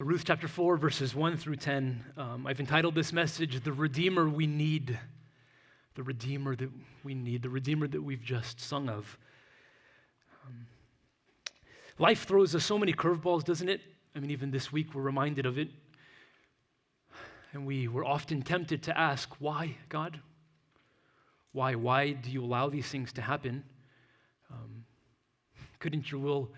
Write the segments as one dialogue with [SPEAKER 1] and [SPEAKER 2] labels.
[SPEAKER 1] Ruth chapter 4, verses 1 through 10. I've entitled this message, The Redeemer We Need. The Redeemer that we need, the Redeemer that we've just sung of. Life throws us so many curveballs, doesn't it? I mean, even this week we're reminded of it. And we were often tempted to ask, why, God? Why? Why do you allow these things to happen? Couldn't your will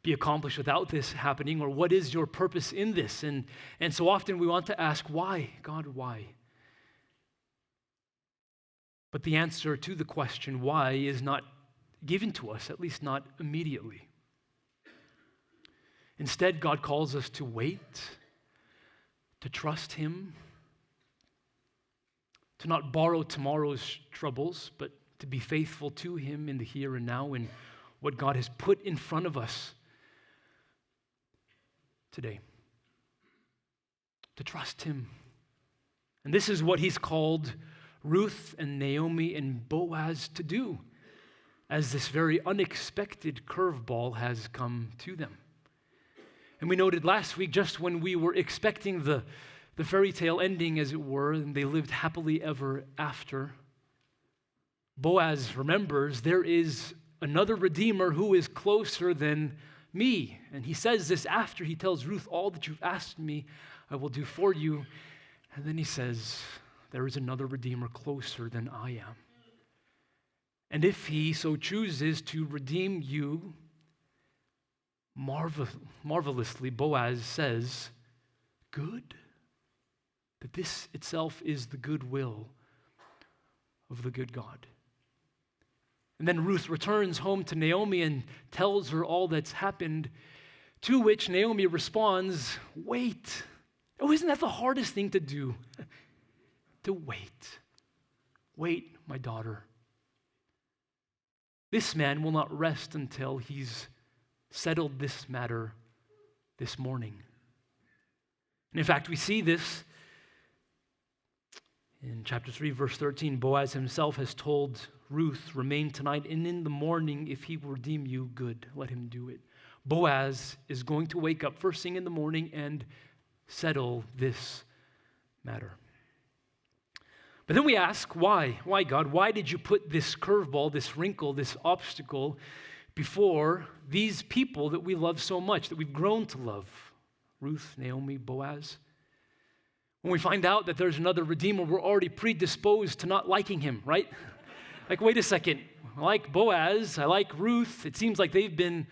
[SPEAKER 1] be accomplished without this happening? Or what is your purpose in this? And so often we want to ask, why? God, why? But the answer to the question, why, is not given to us, at least not immediately. Instead, God calls us to wait, to trust Him, to not borrow tomorrow's troubles, but to be faithful to Him in the here and now and what God has put in front of us today. To trust Him. And this is what He's called Ruth and Naomi and Boaz to do, as this very unexpected curveball has come to them. And we noted last week, just when we were expecting the fairy tale ending, as it were, and they lived happily ever after, Boaz remembers there is another Redeemer who is closer than me. And he says this after he tells Ruth, all that you've asked me, I will do for you. And then he says, there is another Redeemer closer than I am. And if He so chooses to redeem you, marvelously, Boaz says, good. That this itself is the goodwill of the good God. And then Ruth returns home to Naomi and tells her all that's happened, to which Naomi responds, wait. Oh, isn't that the hardest thing to do? To wait. Wait, my daughter. This man will not rest until he's settled this matter this morning. And in fact, we see this in chapter 3, verse 13. Boaz himself has told Ruth, remain tonight, and in the morning, if he will redeem you, good, let him do it. Boaz is going to wake up first thing in the morning and settle this matter. But then we ask, why? Why, God? Why did you put this curveball, this wrinkle, this obstacle before these people that we love so much, that we've grown to love? Ruth, Naomi, Boaz. When we find out that there's another Redeemer, we're already predisposed to not liking him, right? Like, wait a second. I like Boaz. I like Ruth. It seems like they've been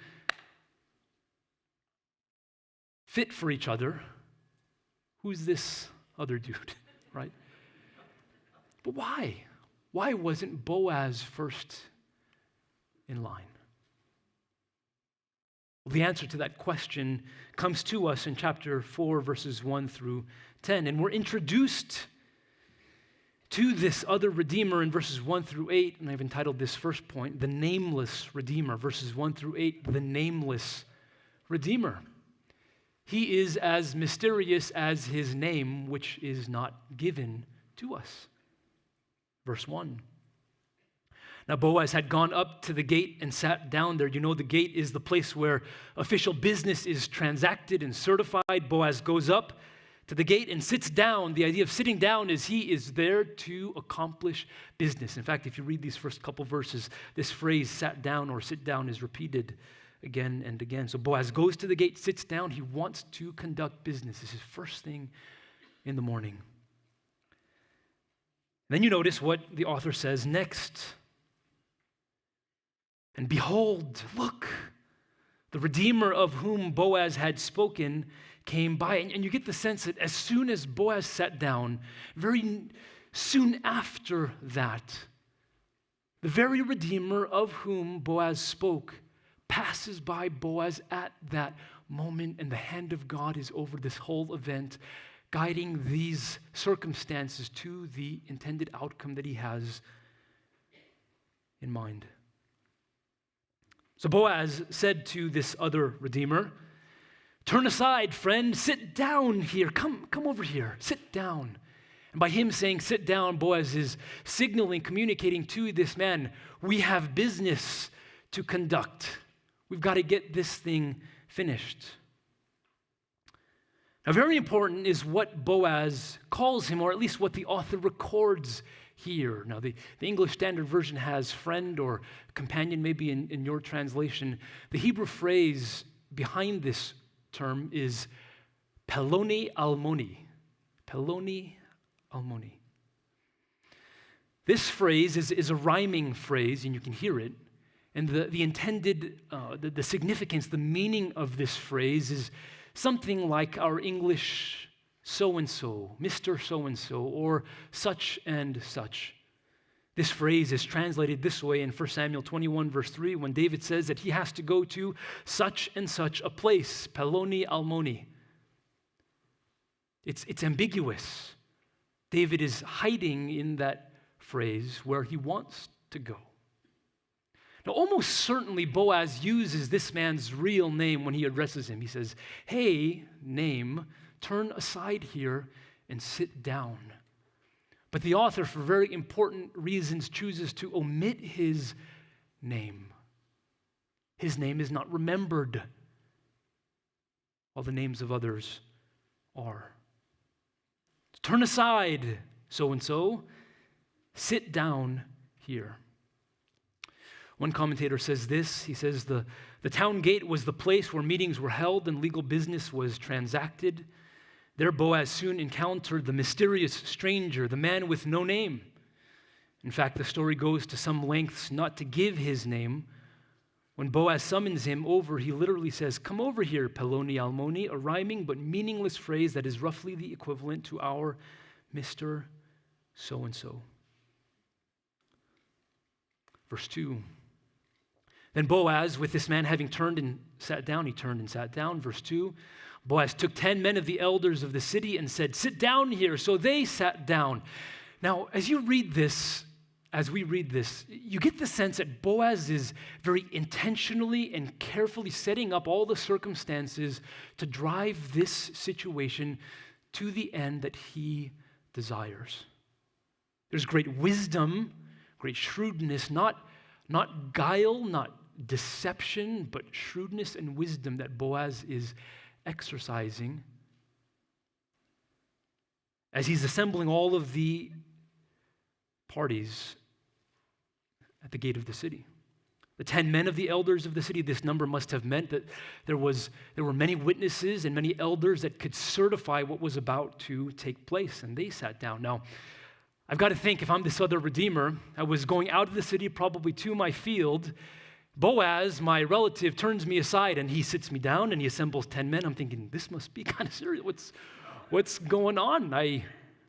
[SPEAKER 1] fit for each other. Who's this other dude, right? But why? Why wasn't Boaz first in line? Well, the answer to that question comes to us in chapter 4, verses 1 through 10. And we're introduced to this other Redeemer in verses 1 through 8. And I've entitled this first point, the nameless Redeemer. Verses 1 through 8, the nameless Redeemer. He is as mysterious as his name, which is not given to us. Verse 1. Now Boaz had gone up to the gate and sat down there. You know, the gate is the place where official business is transacted and certified. Boaz goes up to the gate and sits down. The idea of sitting down is he is there to accomplish business. In fact, if you read these first couple verses, this phrase, sat down or sit down, is repeated again and again. So Boaz goes to the gate, sits down. He wants to conduct business. This is first thing in the morning. Then you notice what the author says next. And behold, look, the Redeemer of whom Boaz had spoken came by. And you get the sense that as soon as Boaz sat down, very soon after that, the very Redeemer of whom Boaz spoke passes by Boaz at that moment, and the hand of God is over this whole event, guiding these circumstances to the intended outcome that He has in mind. So Boaz said to this other Redeemer, turn aside, friend, sit down here. Come over here, sit down. And by him saying sit down, Boaz is signaling, communicating to this man, we have business to conduct. We've got to get this thing finished. Now, very important is what Boaz calls him, or at least what the author records here. Now, the English Standard Version has friend or companion, maybe in your translation. The Hebrew phrase behind this term is peloni almoni. Peloni almoni. This phrase is a rhyming phrase, and you can hear it. And the intended, the significance, the meaning of this phrase is something like our English so-and-so, Mr. So-and-so, or such and such. This phrase is translated this way in 1 Samuel 21, verse 3, when David says that he has to go to such and such a place, peloni almoni. It's ambiguous. David is hiding in that phrase where he wants to go. Now, almost certainly Boaz uses this man's real name when he addresses him. He says, "Hey, name, turn aside here and sit down." But the author, for very important reasons, chooses to omit his name. His name is not remembered, while the names of others are. Turn aside, so-and-so, sit down here. One commentator says this. He says, the town gate was the place where meetings were held and legal business was transacted. There Boaz soon encountered the mysterious stranger, the man with no name. In fact, the story goes to some lengths not to give his name. When Boaz summons him over, he literally says, "Come over here, peloni almoni," a rhyming but meaningless phrase that is roughly the equivalent to our Mr. So-and-so. Verse 2. Then Boaz, with this man having turned and sat down, he turned and sat down. Verse 2, Boaz took 10 men of the elders of the city and said, "Sit down here." So they sat down. Now, as we read this, you get the sense that Boaz is very intentionally and carefully setting up all the circumstances to drive this situation to the end that he desires. There's great wisdom, great shrewdness, not guile, not deception, but shrewdness and wisdom that Boaz is exercising as he's assembling all of the parties at the gate of the city. The 10 men of the elders of the city, this number must have meant that there were many witnesses and many elders that could certify what was about to take place, and they sat down. Now, I've got to think, if I'm this other redeemer, I was going out of the city, probably to my field. Boaz, my relative, turns me aside and he sits me down and he assembles 10 men. I'm thinking, this must be kind of serious. What's going on?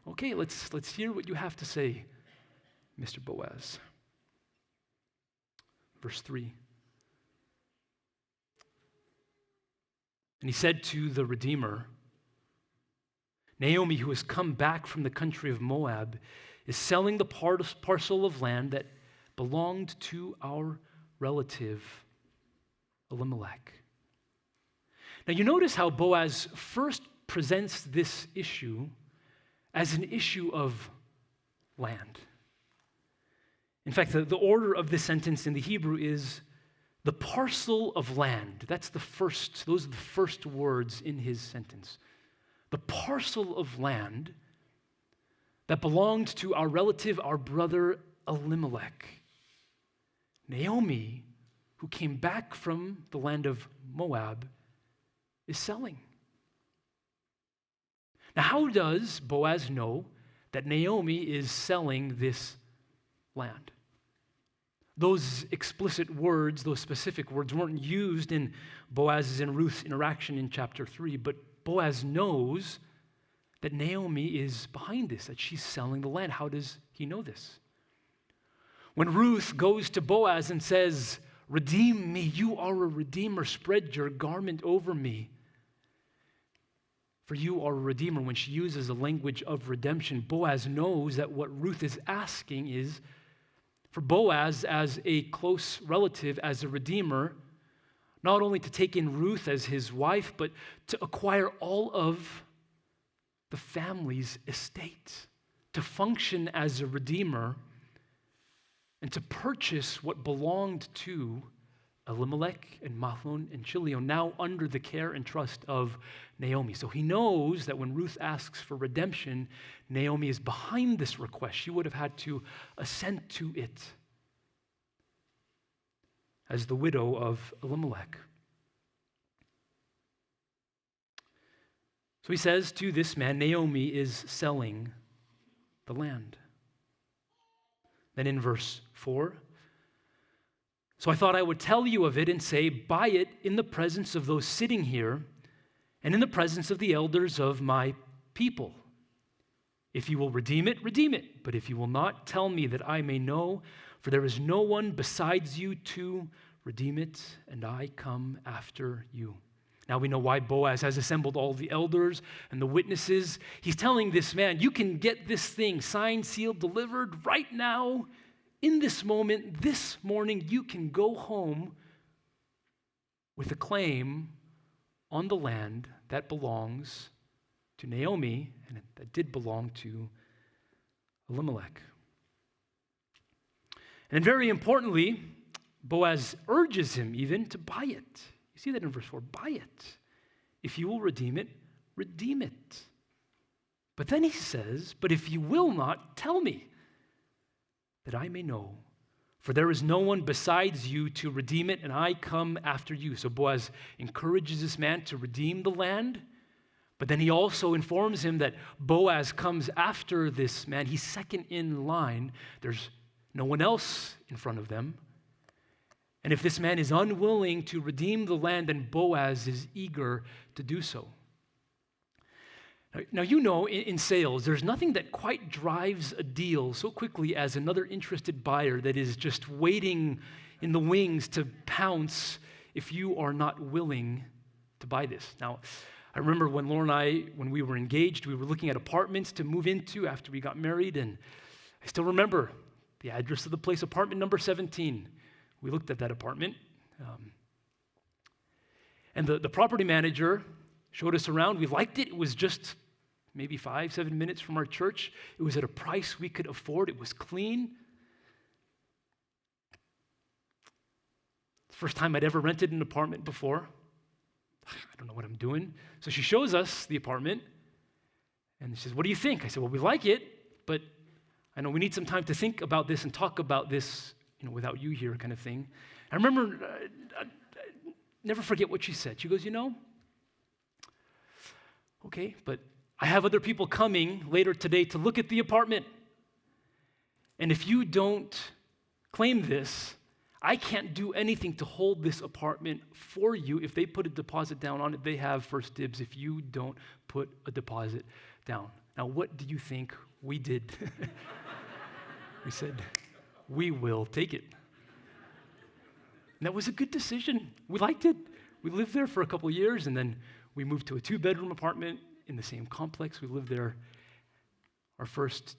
[SPEAKER 1] Okay, let's hear what you have to say, Mr. Boaz. Verse 3. And he said to the Redeemer, "Naomi, who has come back from the country of Moab, is selling the parcel of land that belonged to our relative Elimelech." Now you notice how Boaz first presents this issue as an issue of land. In fact, the order of this sentence in the Hebrew is the parcel of land. Those are the first words in his sentence. The parcel of land that belonged to our relative, our brother Elimelech. Naomi, who came back from the land of Moab, is selling. Now, how does Boaz know that Naomi is selling this land? Those explicit words, those specific words, weren't used in Boaz's and Ruth's interaction in chapter 3, but Boaz knows that Naomi is behind this, that she's selling the land. How does he know this? When Ruth goes to Boaz and says, "Redeem me, you are a redeemer, spread your garment over me, for you are a redeemer," when she uses the language of redemption, Boaz knows that what Ruth is asking is for Boaz, as a close relative, as a redeemer, not only to take in Ruth as his wife, but to acquire all of the family's estate, to function as a redeemer, and to purchase what belonged to Elimelech and Mahlon and Chilion, now under the care and trust of Naomi. So he knows that when Ruth asks for redemption, Naomi is behind this request. She would have had to assent to it as the widow of Elimelech. So he says to this man, Naomi is selling the land. Then in verse 4, so I thought I would tell you of it and say, buy it in the presence of those sitting here and in the presence of the elders of my people. If you will redeem it, redeem it. But if you will not, tell me that I may know, for there is no one besides you to redeem it, and I come after you. Now we know why Boaz has assembled all the elders and the witnesses. He's telling this man, you can get this thing signed, sealed, delivered right now. In this moment, this morning, you can go home with a claim on the land that belongs to Naomi and that did belong to Elimelech. And very importantly, Boaz urges him even to buy it. You see that in verse 4, buy it. If you will redeem it, redeem it. But then he says, but if you will not, tell me, that I may know, for there is no one besides you to redeem it, and I come after you. So Boaz encourages this man to redeem the land, but then he also informs him that Boaz comes after this man. He's second in line. There's no one else in front of them. And if this man is unwilling to redeem the land, then Boaz is eager to do so. Now, you know, in sales, there's nothing that quite drives a deal so quickly as another interested buyer that is just waiting in the wings to pounce if you are not willing to buy this. Now, I remember when Laura and I, when we were engaged, we were looking at apartments to move into after we got married, and I still remember the address of the place, apartment number 17. We looked at that apartment, and the property manager showed us around. We liked it. It was just maybe 5-7 minutes from our church. It was at a price we could afford. It was clean. It's the first time I'd ever rented an apartment before. I don't know what I'm doing. So she shows us the apartment, and she says, what do you think? I said, well, we like it, but I know we need some time to think about this and talk about this, without you here kind of thing. I remember, I never forget what she said. She goes, okay, but I have other people coming later today to look at the apartment. And if you don't claim this, I can't do anything to hold this apartment for you. If they put a deposit down on it, they have first dibs if you don't put a deposit down. Now, what do you think we did? We said, we will take it. And that was a good decision. We liked it. We lived there for a couple of years, and then we moved to a 2-bedroom apartment in the same complex. We lived there. Our first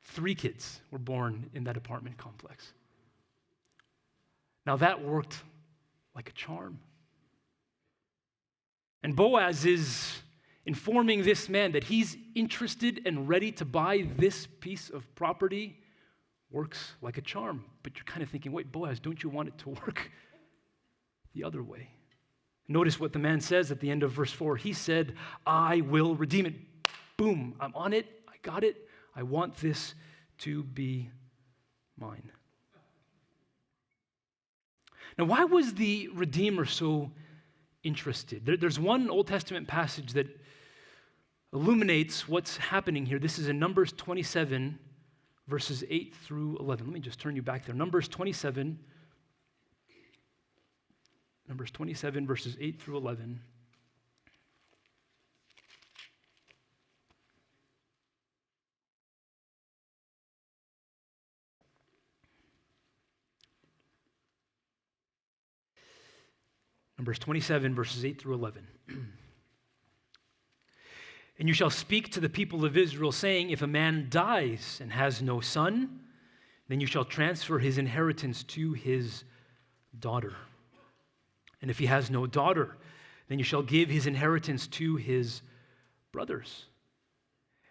[SPEAKER 1] 3 kids were born in that apartment complex. Now that worked like a charm. And Boaz is informing this man that he's interested and ready to buy this piece of property. Works like a charm. But you're kind of thinking, wait, Boaz, don't you want it to work the other way? Notice what the man says at the end of verse 4. He said, I will redeem it. Boom, I'm on it. I got it. I want this to be mine. Now, why was the Redeemer so interested? There's one Old Testament passage that illuminates what's happening here. This is in Numbers 27, verses 8 through 11. Let me just turn you back there. Numbers 27, verses 8 through 11. Numbers 27, verses 8 through 11. And you shall speak to the people of Israel, saying, if a man dies and has no son, then you shall transfer his inheritance to his daughter. And if he has no daughter, then you shall give his inheritance to his brothers.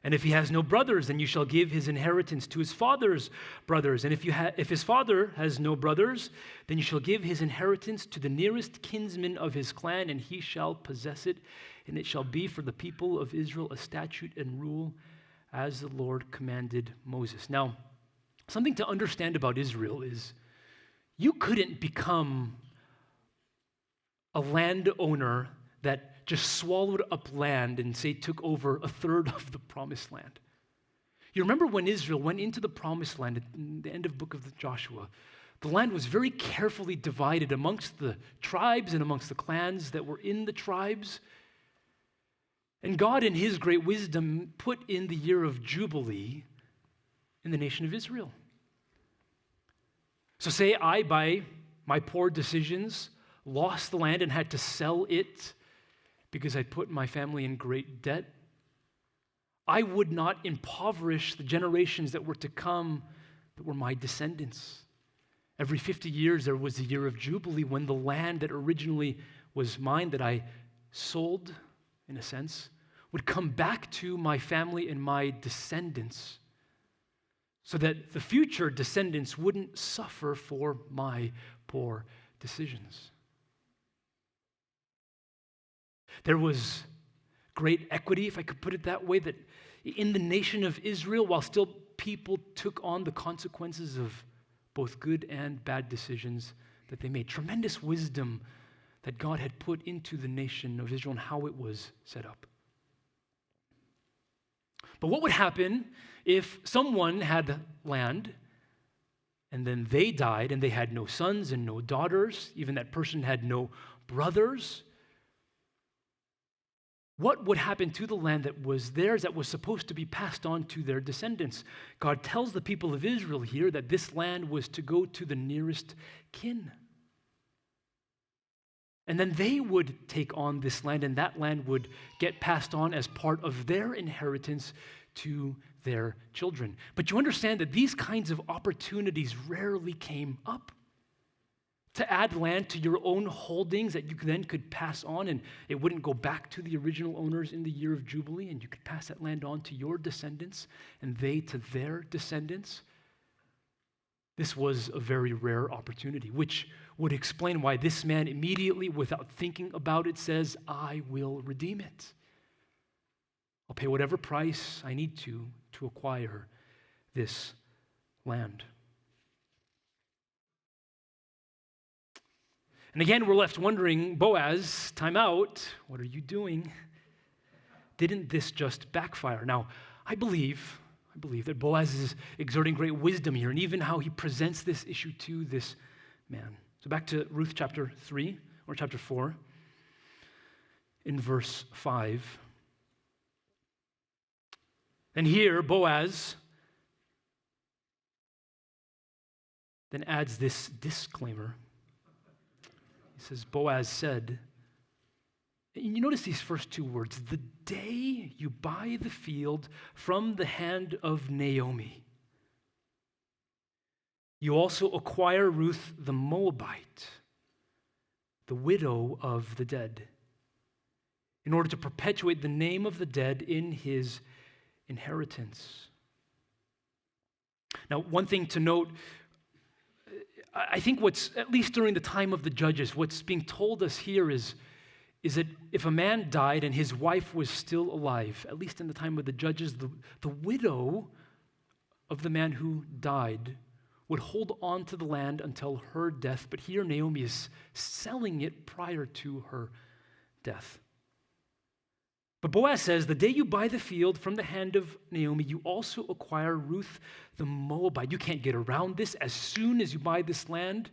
[SPEAKER 1] And if he has no brothers, then you shall give his inheritance to his father's brothers. And if his father has no brothers, then you shall give his inheritance to the nearest kinsman of his clan, and he shall possess it. And it shall be for the people of Israel a statute and rule, as the Lord commanded Moses. Now, something to understand about Israel is you couldn't become a landowner that just swallowed up land and say took over a third of the promised land. You remember when Israel went into the promised land at the end of the book of Joshua, the land was very carefully divided amongst the tribes and amongst the clans that were in the tribes. And God, in his great wisdom, put in the year of Jubilee in the nation of Israel. So say I, by my poor decisions, lost the land and had to sell it because I put my family in great debt, I would not impoverish the generations that were to come that were my descendants. Every 50 years there was a year of Jubilee when the land that originally was mine, that I sold, in a sense, would come back to my family and my descendants so that the future descendants wouldn't suffer for my poor decisions. There was great equity, if I could put it that way, that in the nation of Israel, while still people took on the consequences of both good and bad decisions that they made. Tremendous wisdom that God had put into the nation of Israel and how it was set up. But what would happen if someone had land and then they died and they had no sons and no daughters, even that person had no brothers? What would happen to the land that was theirs, that was supposed to be passed on to their descendants? God tells the people of Israel here that this land was to go to the nearest kin. And then they would take on this land, and that land would get passed on as part of their inheritance to their children. But you understand that these kinds of opportunities rarely came up. To add land to your own holdings that you then could pass on, and it wouldn't go back to the original owners in the year of Jubilee, and you could pass that land on to your descendants, and they to their descendants. This was a very rare opportunity, which would explain why this man immediately, without thinking about it, says, I will redeem it. I'll pay whatever price I need to acquire this land. And again, we're left wondering, Boaz, time out, what are you doing? Didn't this just backfire? Now, I believe that Boaz is exerting great wisdom here, and even how he presents this issue to this man. So back to Ruth chapter 3, or chapter 4, in verse 5. And here, Boaz then adds this disclaimer. He says, Boaz said, and you notice these first two words, the day you buy the field from the hand of Naomi, you also acquire Ruth the Moabite, the widow of the dead, in order to perpetuate the name of the dead in his inheritance. Now, one thing to note, I think what's, at least during the time of the judges, what's being told us here is that if a man died and his wife was still alive, at least in the time of the judges, the widow of the man who died would hold on to the land until her death. But here Naomi is selling it prior to her death. But Boaz says, the day you buy the field from the hand of Naomi, you also acquire Ruth the Moabite. You can't get around this. As soon as you buy this land,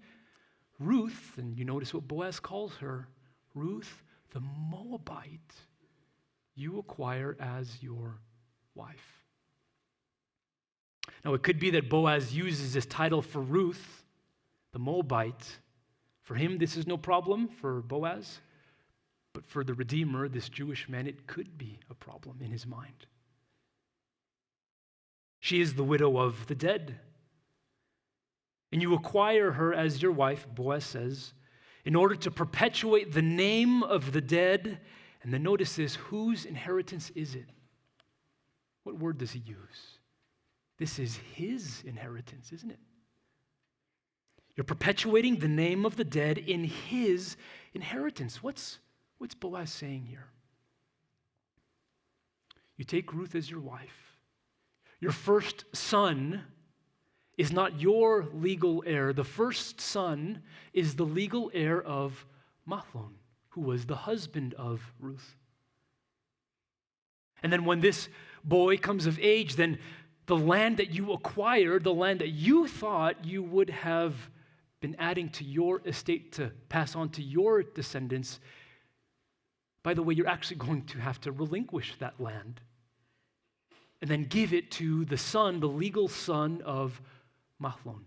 [SPEAKER 1] Ruth, and you notice what Boaz calls her, Ruth the Moabite, you acquire as your wife. Now, it could be that Boaz uses this title for Ruth, the Moabite. For him, this is no problem, for Boaz. But for the Redeemer, this Jewish man, it could be a problem in his mind. She is the widow of the dead. And you acquire her as your wife, Boaz says, in order to perpetuate the name of the dead. And then notice this, whose inheritance is it? What word does he use? This is his inheritance, isn't it? You're perpetuating the name of the dead in his inheritance. What's Boaz saying here? You take Ruth as your wife. Your first son is not your legal heir. The first son is the legal heir of Mahlon, who was the husband of Ruth. And then when this boy comes of age, then the land that you acquired, the land that you thought you would have been adding to your estate to pass on to your descendants, by the way, you're actually going to have to relinquish that land and then give it to the son, the legal son of Mahlon.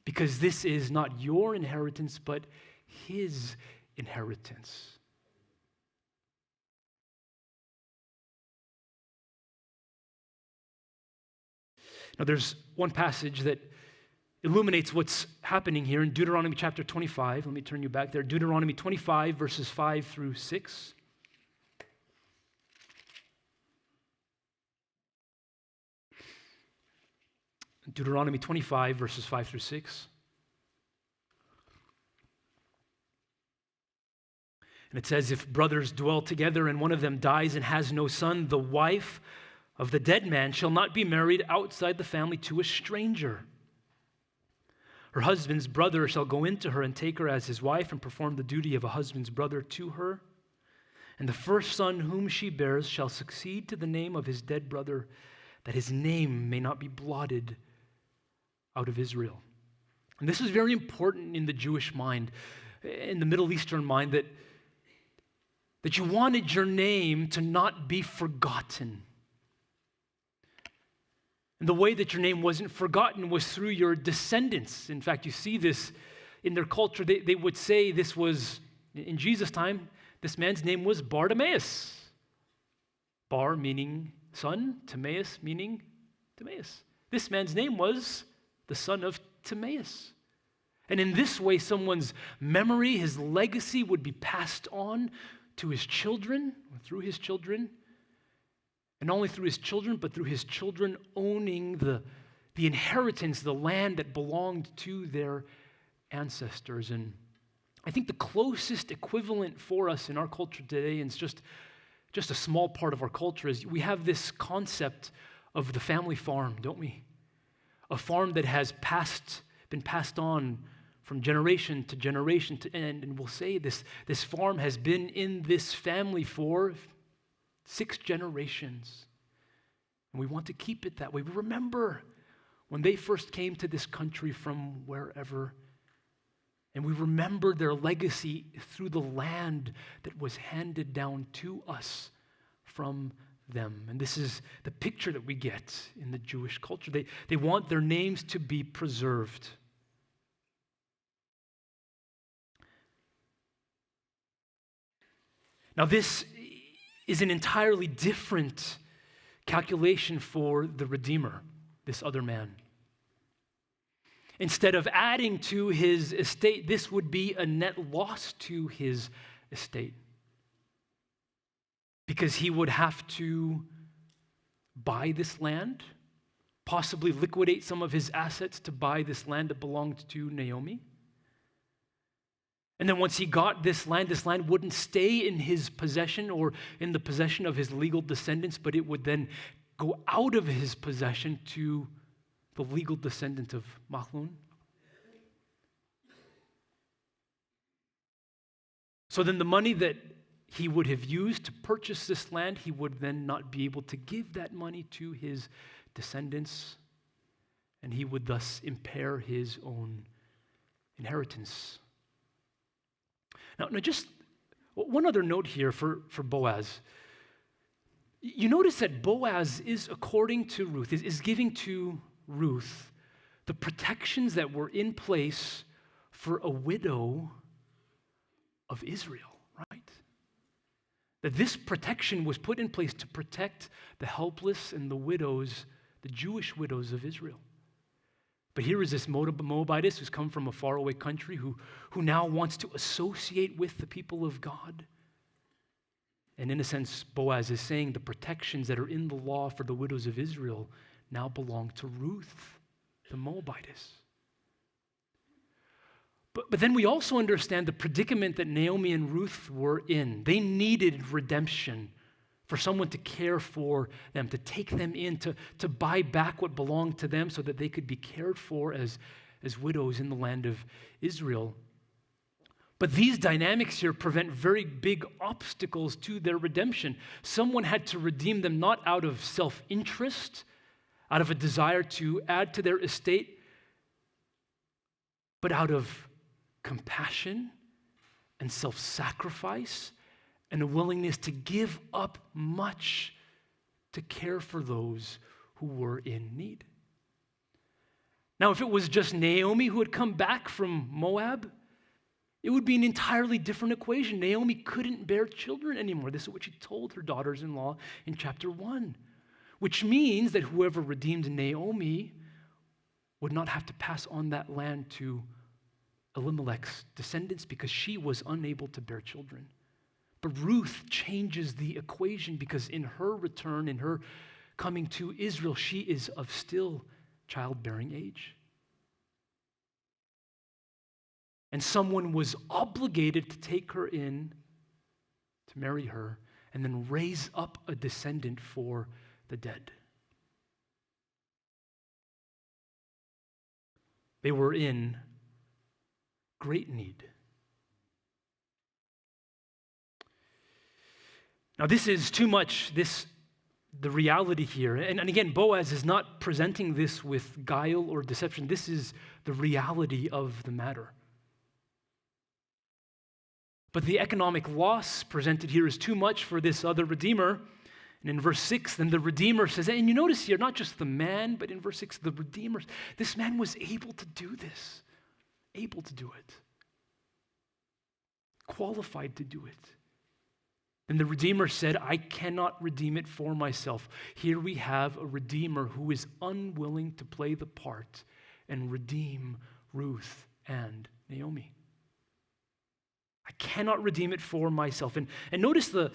[SPEAKER 1] Because this is not your inheritance, but his inheritance. Now, there's one passage that illuminates what's happening here in Deuteronomy chapter 25. Let me turn you back there. Deuteronomy 25, verses 5 through 6. Deuteronomy 25, verses 5 through 6. And it says, if brothers dwell together and one of them dies and has no son, the wife of the dead man shall not be married outside the family to a stranger. Her husband's brother shall go into her and take her as his wife and perform the duty of a husband's brother to her. And the first son whom she bears shall succeed to the name of his dead brother, that his name may not be blotted out of Israel. And this is very important in the Jewish mind, in the Middle Eastern mind, that you wanted your name to not be forgotten. And the way that your name wasn't forgotten was through your descendants. In fact, you see this in their culture. They would say this was, in Jesus' time, this man's name was Bartimaeus. Bar meaning son, Timaeus meaning Timaeus. This man's name was the son of Timaeus. And in this way, someone's memory, his legacy would be passed on to his children, or through his children, and not only through his children, but through his children owning the inheritance, the land that belonged to their ancestors. And I think the closest equivalent for us in our culture today, and it's just a small part of our culture, is we have this concept of the family farm, don't we? A farm that has been passed on from generation to generation to end. And we'll say this farm has been in this family for 6 generations. And we want to keep it that way. We remember when they first came to this country from wherever. And we remember their legacy through the land that was handed down to us from them. And this is the picture that we get in the Jewish culture. They want their names to be preserved. Now, this is an entirely different calculation for the Redeemer, this other man. Instead of adding to his estate, this would be a net loss to his estate. Because he would have to buy this land, possibly liquidate some of his assets to buy this land that belonged to Naomi. And then once he got this land wouldn't stay in his possession or in the possession of his legal descendants, but it would then go out of his possession to the legal descendant of Mahlon. So then the money that he would have used to purchase this land, he would then not be able to give that money to his descendants, and he would thus impair his own inheritance. Now just one other note here for Boaz. You notice that Boaz is, according to Ruth, is giving to Ruth the protections that were in place for a widow of Israel, right? That this protection was put in place to protect the helpless and the widows, the Jewish widows of Israel. But here is this Moabitess who's come from a faraway country who now wants to associate with the people of God. And in a sense, Boaz is saying the protections that are in the law for the widows of Israel now belong to Ruth, the Moabitess. But then we also understand the predicament that Naomi and Ruth were in. They needed redemption for someone to care for them, to take them in, to buy back what belonged to them so that they could be cared for as widows in the land of Israel. But these dynamics here prevent very big obstacles to their redemption. Someone had to redeem them not out of self-interest, out of a desire to add to their estate, but out of compassion and self-sacrifice and a willingness to give up much to care for those who were in need. Now, if it was just Naomi who had come back from Moab, it would be an entirely different equation. Naomi couldn't bear children anymore. This is what she told her daughters-in-law in chapter 1, which means that whoever redeemed Naomi would not have to pass on that land to Elimelech's descendants because she was unable to bear children. But Ruth changes the equation because in her return, in her coming to Israel, she is of still childbearing age. And someone was obligated to take her in, to marry her, and then raise up a descendant for the dead. They were in great need. Now, this is too much, the reality here. And again, Boaz is not presenting this with guile or deception. This is the reality of the matter. But the economic loss presented here is too much for this other redeemer. And in verse 6, then the redeemer says, and you notice here, not just the man, but in verse 6, the redeemer, this man was able to do this. Able to do it, qualified to do it. And the Redeemer said, I cannot redeem it for myself. Here we have a Redeemer who is unwilling to play the part and redeem Ruth and Naomi. I cannot redeem it for myself. And notice the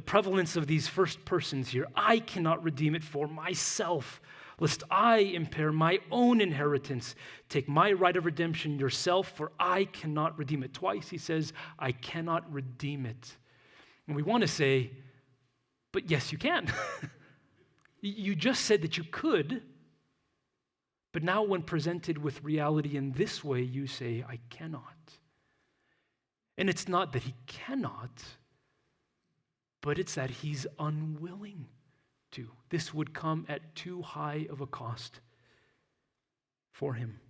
[SPEAKER 1] prevalence of these first persons here. I cannot redeem it for myself, lest I impair my own inheritance. Take my right of redemption yourself, for I cannot redeem it. Twice he says, I cannot redeem it. And we want to say, but yes, you can. You just said that you could, but now when presented with reality in this way, you say, I cannot. And it's not that he cannot, but it's that he's unwilling to. This would come at too high of a cost for him.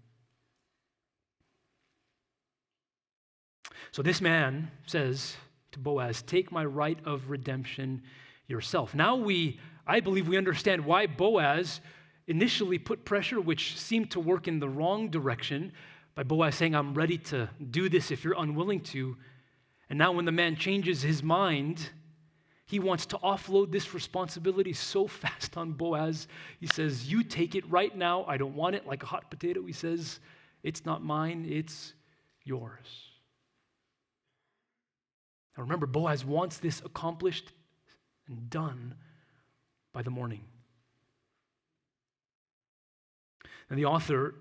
[SPEAKER 1] So this man says to Boaz, take my right of redemption yourself. Now I believe we understand why Boaz initially put pressure, which seemed to work in the wrong direction, by Boaz saying, I'm ready to do this if you're unwilling to. And now when the man changes his mind, he wants to offload this responsibility so fast on Boaz. He says, you take it right now. I don't want it like a hot potato. He says, it's not mine, it's yours. Now remember, Boaz wants this accomplished and done by the morning. And the author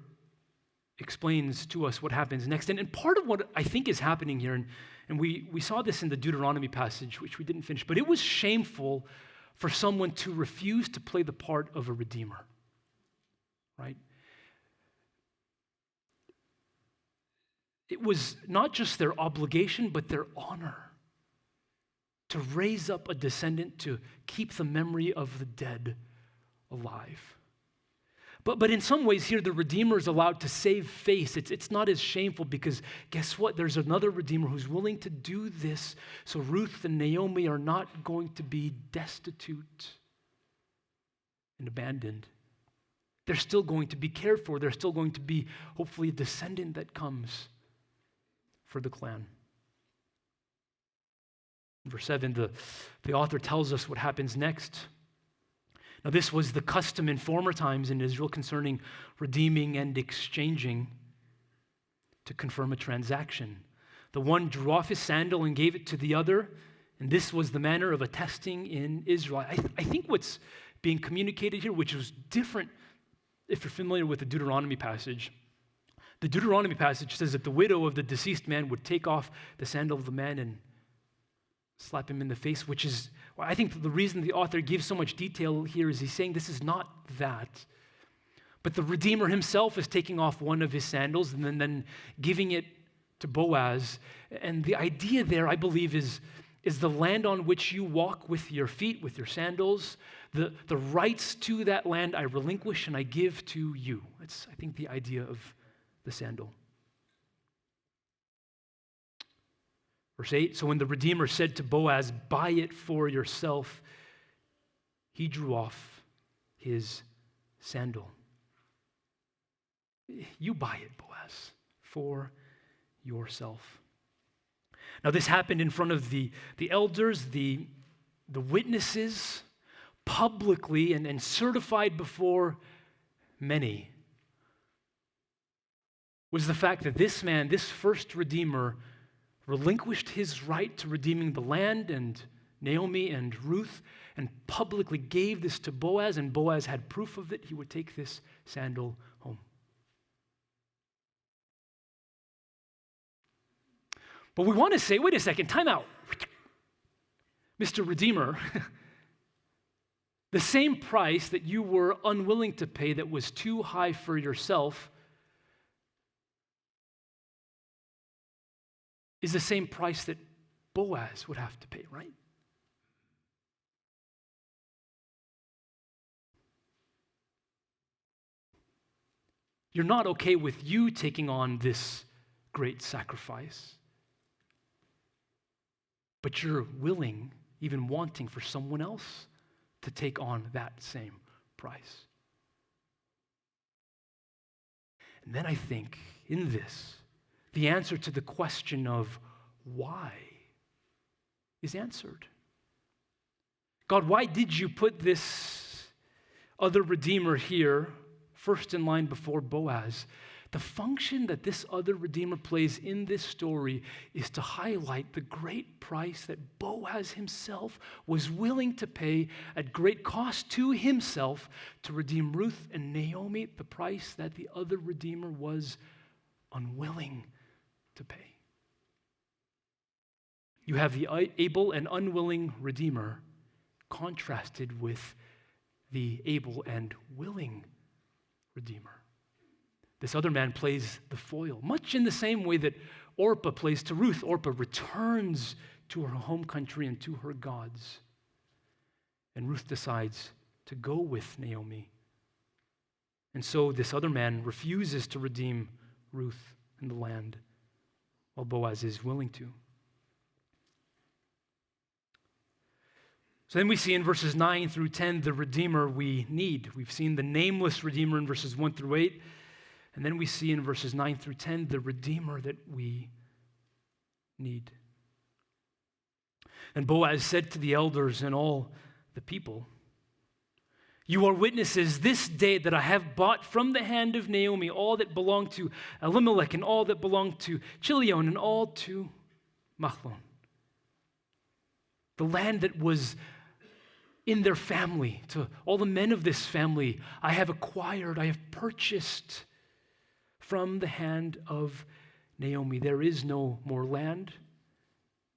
[SPEAKER 1] explains to us what happens next. And part of what I think is happening here, and we saw this in the Deuteronomy passage, which we didn't finish, but it was shameful for someone to refuse to play the part of a redeemer, right? It was not just their obligation, but their honor to raise up a descendant to keep the memory of the dead alive. But in some ways here, the Redeemer is allowed to save face. It's not as shameful because guess what? There's another Redeemer who's willing to do this. So Ruth and Naomi are not going to be destitute and abandoned. They're still going to be cared for. There's still going to be hopefully a descendant that comes for the clan. In verse 7, the author tells us what happens next. Now, this was the custom in former times in Israel concerning redeeming and exchanging to confirm a transaction. The one drew off his sandal and gave it to the other, And this was the manner of attesting in Israel. I think what's being communicated here, which was different if you're familiar with the Deuteronomy passage. The Deuteronomy passage says that the widow of the deceased man would take off the sandal of the man and slap him in the face, which is, I think the reason the author gives so much detail here is he's saying this is not that. But the Redeemer himself is taking off one of his sandals and then giving it to Boaz. And the idea there, I believe, is the land on which you walk with your feet, with your sandals. The rights to that land I relinquish and I give to you. That's, I think, the idea of the sandal. Verse 8, so when the Redeemer said to Boaz, buy it for yourself, he drew off his sandal. You buy it, Boaz, for yourself. Now this happened in front of the elders, the witnesses, publicly and certified before many. Was the fact that this man, this first Redeemer, relinquished his right to redeeming the land and Naomi and Ruth and publicly gave this to Boaz, and Boaz had proof of it. He would take this sandal home. But we want to say, wait a second, time out. Mr. Redeemer, the same price that you were unwilling to pay that was too high for yourself is the same price that Boaz would have to pay, right? You're not okay with you taking on this great sacrifice, but you're willing, even wanting for someone else to take on that same price. And then I think in this, the answer to the question of why is answered. God, why did you put this other Redeemer here, first in line before Boaz? The function that this other Redeemer plays in this story is to highlight the great price that Boaz himself was willing to pay at great cost to himself to redeem Ruth and Naomi, the price that the other Redeemer was unwilling to pay. You have the able and unwilling Redeemer contrasted with the able and willing Redeemer. This other man plays the foil, much in the same way that Orpah plays to Ruth. Orpah returns to her home country and to her gods. And Ruth decides to go with Naomi. And so this other man refuses to redeem Ruth and the land, while Boaz is willing to. So then we see in verses 9 through 10 the Redeemer we need. We've seen the nameless Redeemer in verses 1 through 8. And then we see in verses 9 through 10 the Redeemer that we need. And Boaz said to the elders and all the people, you are witnesses this day that I have bought from the hand of Naomi all that belonged to Elimelech and all that belonged to Chilion and all to Mahlon. The land that was in their family, to all the men of this family, I have acquired, I have purchased from the hand of Naomi. There is no more land.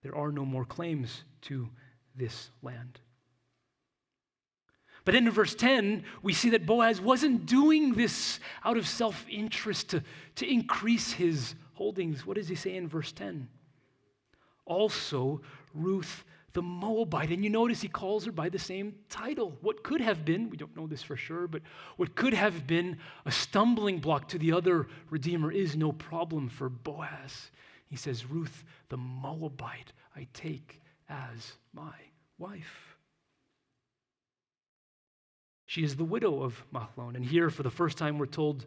[SPEAKER 1] There are no more claims to this land. But then in verse 10, we see that Boaz wasn't doing this out of self-interest to increase his holdings. What does he say in verse 10? Also, Ruth the Moabite. And you notice he calls her by the same title. What could have been, we don't know this for sure, but what could have been a stumbling block to the other Redeemer is no problem for Boaz. He says, Ruth the Moabite, I take as my wife. She is the widow of Mahlon. And here, for the first time, we're told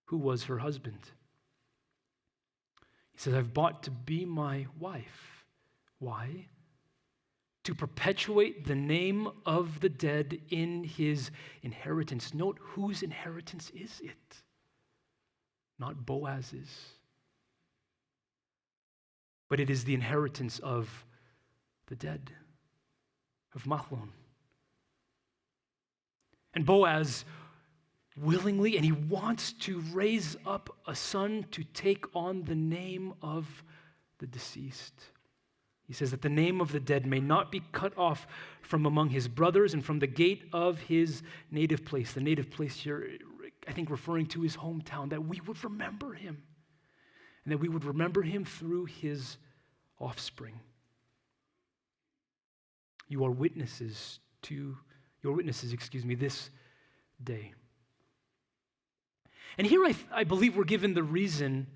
[SPEAKER 1] who was her husband. He says, I've bought to be my wife. Why? To perpetuate the name of the dead in his inheritance. Note, whose inheritance is it? Not Boaz's. but it is the inheritance of the dead, of Mahlon. And Boaz willingly, and he wants to raise up a son to take on the name of the deceased. He says that the name of the dead may not be cut off from among his brothers and from the gate of his native place. The native place here, I think, referring to his hometown, that we would remember him, and that we would remember him through his offspring. You are witnesses, this day. And here I believe we're given the reason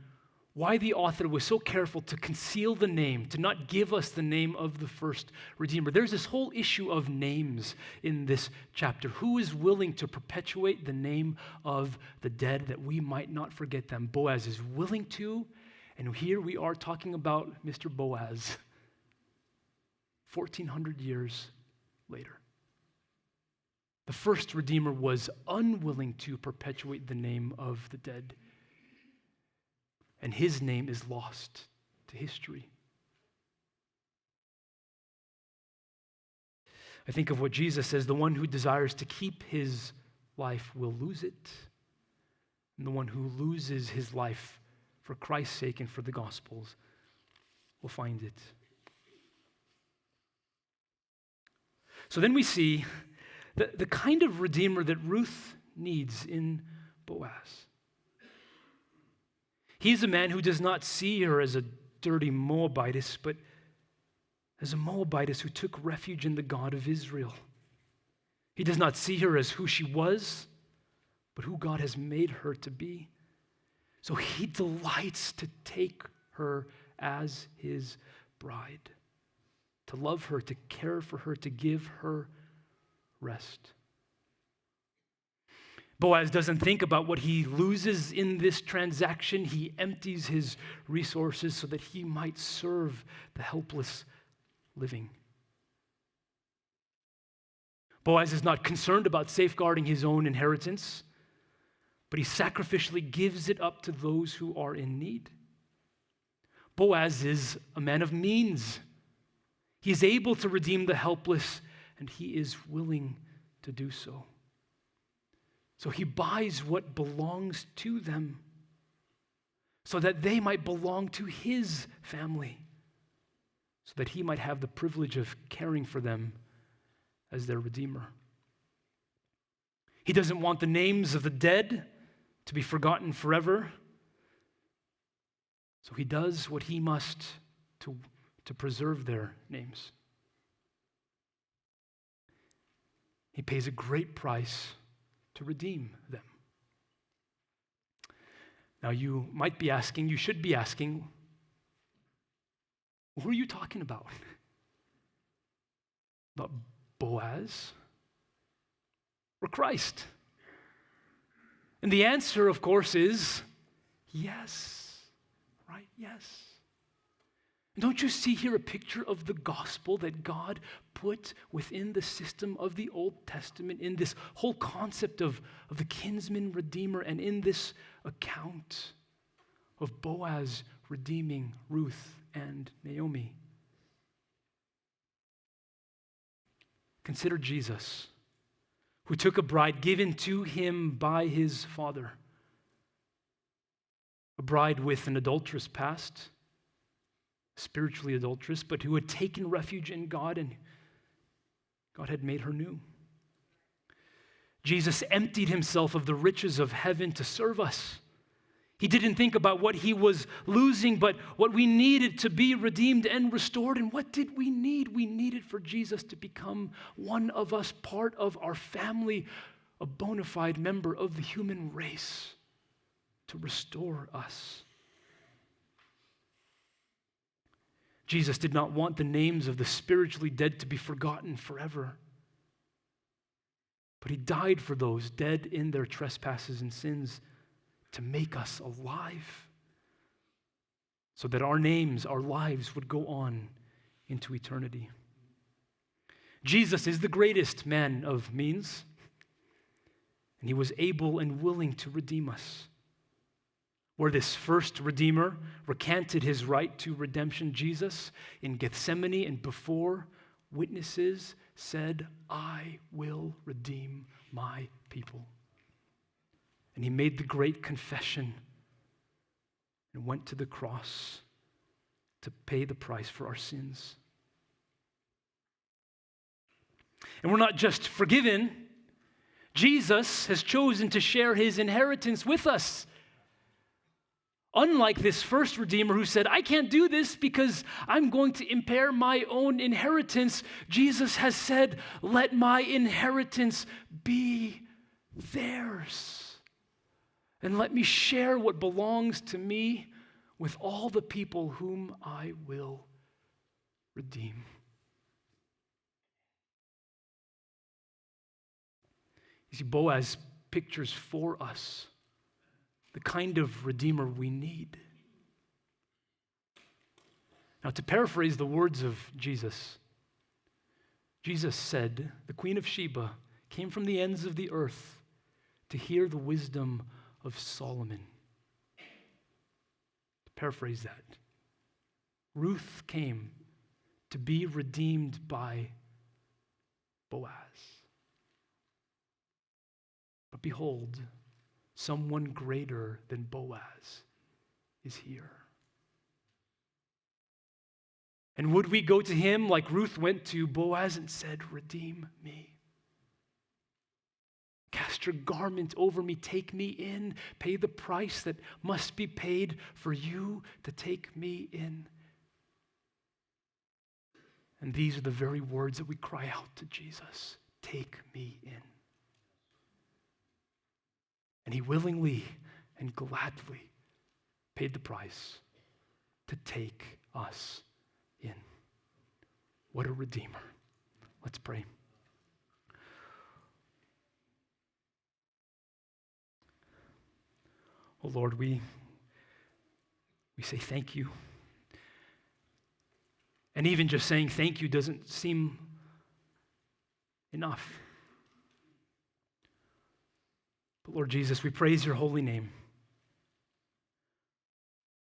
[SPEAKER 1] why the author was so careful to conceal the name, to not give us the name of the first Redeemer. There's this whole issue of names in this chapter. Who is willing to perpetuate the name of the dead that we might not forget them? Boaz is willing to, and here we are talking about Mr. Boaz 1,400 years later. The first Redeemer was unwilling to perpetuate the name of the dead, and his name is lost to history. I think of what Jesus says, the one who desires to keep his life will lose it, and the one who loses his life for Christ's sake and for the gospel's will find it. So then we see the kind of Redeemer that Ruth needs in Boaz. He's a man who does not see her as a dirty Moabitess, but as a Moabitess who took refuge in the God of Israel. He does not see her as who she was, but who God has made her to be. So he delights to take her as his bride, to love her, to care for her, to give her rest. Boaz doesn't think about what he loses in this transaction. He empties his resources so that he might serve the helpless living. Boaz is not concerned about safeguarding his own inheritance, but he sacrificially gives it up to those who are in need. Boaz is a man of means. He is able to redeem the helpless, and he is willing to do so. So he buys what belongs to them so that they might belong to his family, so that he might have the privilege of caring for them as their Redeemer. He doesn't want the names of the dead to be forgotten forever, so he does what he must to preserve their names. He pays a great price to redeem them. Now you might be asking, you should be asking, who are you talking about? About Boaz or Christ? And the answer, of course, is yes, right? Yes. And don't you see here a picture of the gospel that God put within the system of the Old Testament, in this whole concept of the kinsman redeemer, and in this account of Boaz redeeming Ruth and Naomi? Consider Jesus, who took a bride given to him by his father, a bride with an adulterous past, spiritually adulterous, but who had taken refuge in God, and God had made her new. Jesus emptied himself of the riches of heaven to serve us. He didn't think about what he was losing, but what we needed to be redeemed and restored. And what did we need? We needed for Jesus to become one of us, part of our family, a bona fide member of the human race, to restore us. Jesus did not want the names of the spiritually dead to be forgotten forever, but he died for those dead in their trespasses and sins to make us alive, so that our names, our lives would go on into eternity. Jesus is the greatest man of means, and he was able and willing to redeem us. where this first Redeemer recanted his right to redemption, Jesus, in Gethsemane and before witnesses, said, I will redeem my people. And he made the great confession and went to the cross to pay the price for our sins. And we're not just forgiven, Jesus has chosen to share his inheritance with us. Unlike this first Redeemer who said, I can't do this because I'm going to impair my own inheritance, Jesus has said, let my inheritance be theirs. And let me share what belongs to me with all the people whom I will redeem. You see, Boaz pictures for us the kind of Redeemer we need. Now, to paraphrase the words of Jesus, Jesus said, the Queen of Sheba came from the ends of the earth to hear the wisdom of Solomon. To paraphrase that, Ruth came to be redeemed by Boaz. But behold, someone greater than Boaz is here. And would we go to him like Ruth went to Boaz and said, redeem me? Cast your garment over me, take me in, pay the price that must be paid for you to take me in. And these are the very words that we cry out to Jesus, take me in. And he willingly and gladly paid the price to take us in. What a Redeemer. Let's pray. Oh Lord, we say thank you. And even just saying thank you doesn't seem enough. But Lord Jesus, we praise your holy name.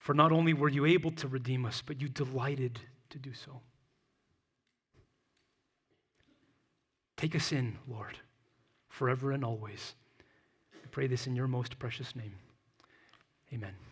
[SPEAKER 1] For not only were you able to redeem us, but you delighted to do so. Take us in, Lord, forever and always. I pray this in your most precious name. Amen.